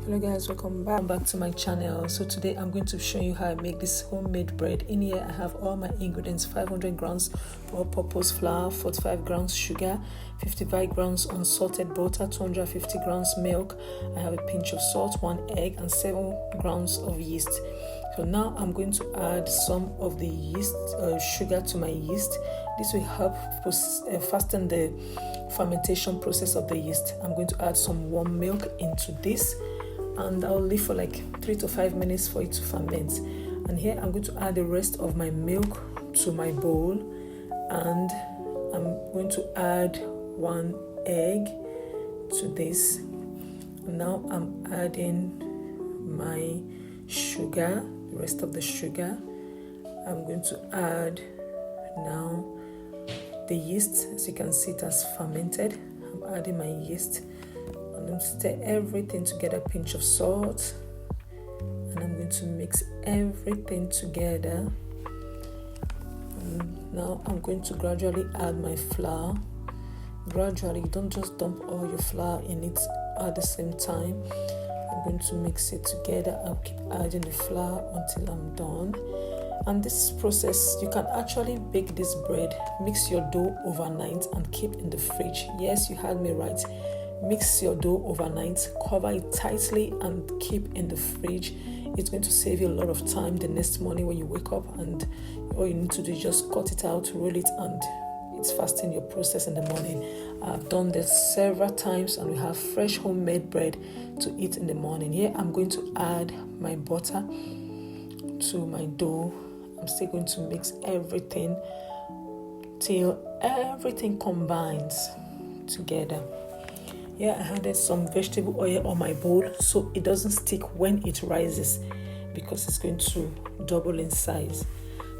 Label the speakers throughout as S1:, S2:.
S1: Hello guys, welcome back to my channel. So today I'm going to show you how I make this homemade bread. In here I have all my ingredients: 500 grams all-purpose flour, 45 grams sugar, 55 grams unsalted butter, 250 grams milk. I have a pinch of salt, 1 egg, and 7 grams of yeast. So now I'm going to add some of the sugar to my yeast. This will help fasten the fermentation process of the yeast. I'm going to add some warm milk into this, and I'll leave for like 3 to 5 minutes for it to ferment. And here I'm going to add the rest of my milk to my bowl, and I'm going to add 1 egg to this. Now I'm adding my sugar, the rest of the sugar. I'm going to add now the yeast. As you can see, it has fermented. I'm adding my yeast. I'm going to stir everything together, pinch of salt, and I'm going to mix everything together. And now I'm going to gradually add my flour. Gradually, don't just dump all your flour in it at the same time. I'm going to mix it together. I'll keep adding the flour until I'm done. And this process, you can actually bake this bread, mix your dough overnight and keep in the fridge. Yes, you heard me right. Mix your dough overnight, cover it tightly and keep in the fridge. It's going to save you a lot of time the next morning when you wake up, and all you need to do is just cut it out, roll it, and it's fasting your process in the morning. I've done this several times, and we have fresh homemade bread to eat in the morning. Here I'm going to add my butter to my dough. I'm still going to mix everything till everything combines together. Here I added some vegetable oil on my bowl so it doesn't stick when it rises, because it's going to double in size.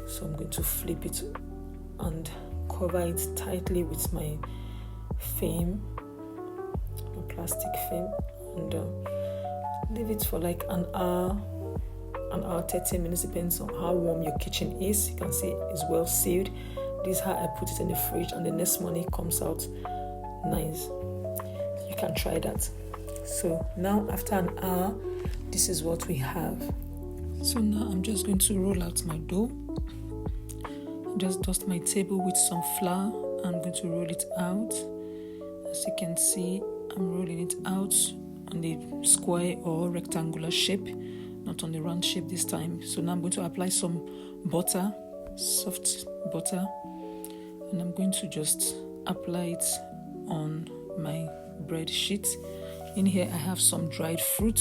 S1: So I'm going to flip it and cover it tightly with my film, my plastic film, and leave it for like an hour, 30 minutes, depends on how warm your kitchen is. You can see it's well sealed. This is how I put it in the fridge, and the next morning it comes out nice. You can try that. So now after an hour, this is what we have. So now I'm just going to roll out my dough. Just dust my table with some flour. I'm going to roll it out. As you can see, I'm rolling it out on the square or rectangular shape, not on the round shape this time. So now I'm going to apply some butter, soft butter, and I'm going to just apply it on my bread sheet. In here I have some dried fruit,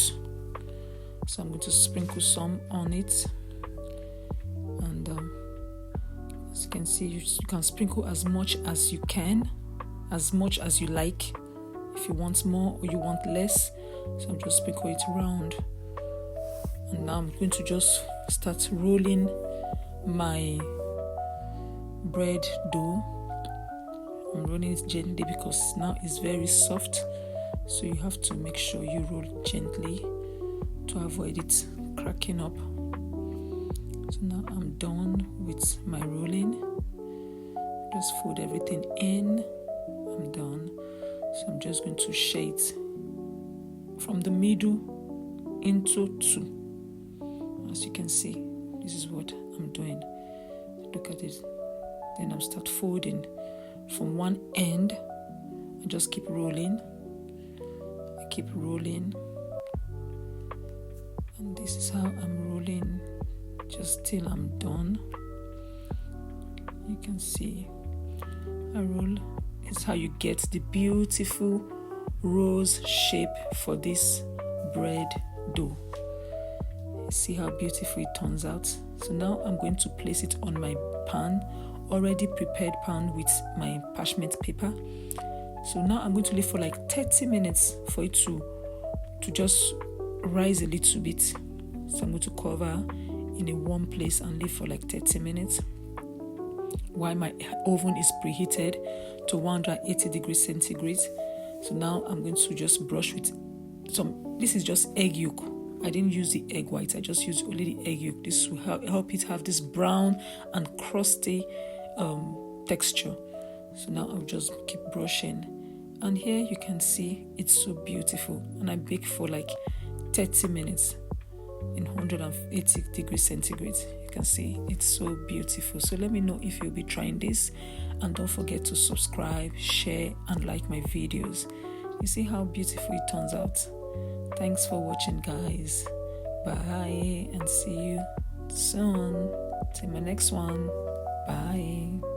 S1: so I'm going to sprinkle some on it. And as you can see, you can sprinkle as much as you can, as much as you like. If you want more or you want less, so I'll just sprinkle it around. And now I'm going to just start rolling my bread dough. I'm rolling it gently because now it's very soft, so you have to make sure you roll gently to avoid it cracking up. So now I'm done with my rolling. Just fold everything in. I'm done. So I'm just going to share it from the middle into 2. As you can see, this is what I'm doing. Look at it. Then I'll start folding from one end. I just keep rolling. I keep rolling. And this is how I'm rolling just till I'm done. You can see I roll. It's how you get the beautiful rose shape for this bread dough. See how beautiful it turns out. So now I'm going to place it on my pan, already prepared pan with my parchment paper. So now I'm going to leave for like 30 minutes for it to just rise a little bit. So I'm going to cover in a warm place and leave for like 30 minutes while my oven is preheated to 180 degrees centigrade. So now I'm going to just brush with some, this is just egg yolk. I didn't use the egg white, I just used only the egg yolk. This will help it have this brown and crusty texture. So now I'll just keep brushing, and here you can see it's so beautiful. And I bake for like 30 minutes in 180 degrees centigrade. You can see it's so beautiful. So let me know if you'll be trying this, and don't forget to subscribe, share, and like my videos. You see how beautiful it turns out. Thanks for watching, guys. Bye, and see you soon. Till my next one. Bye.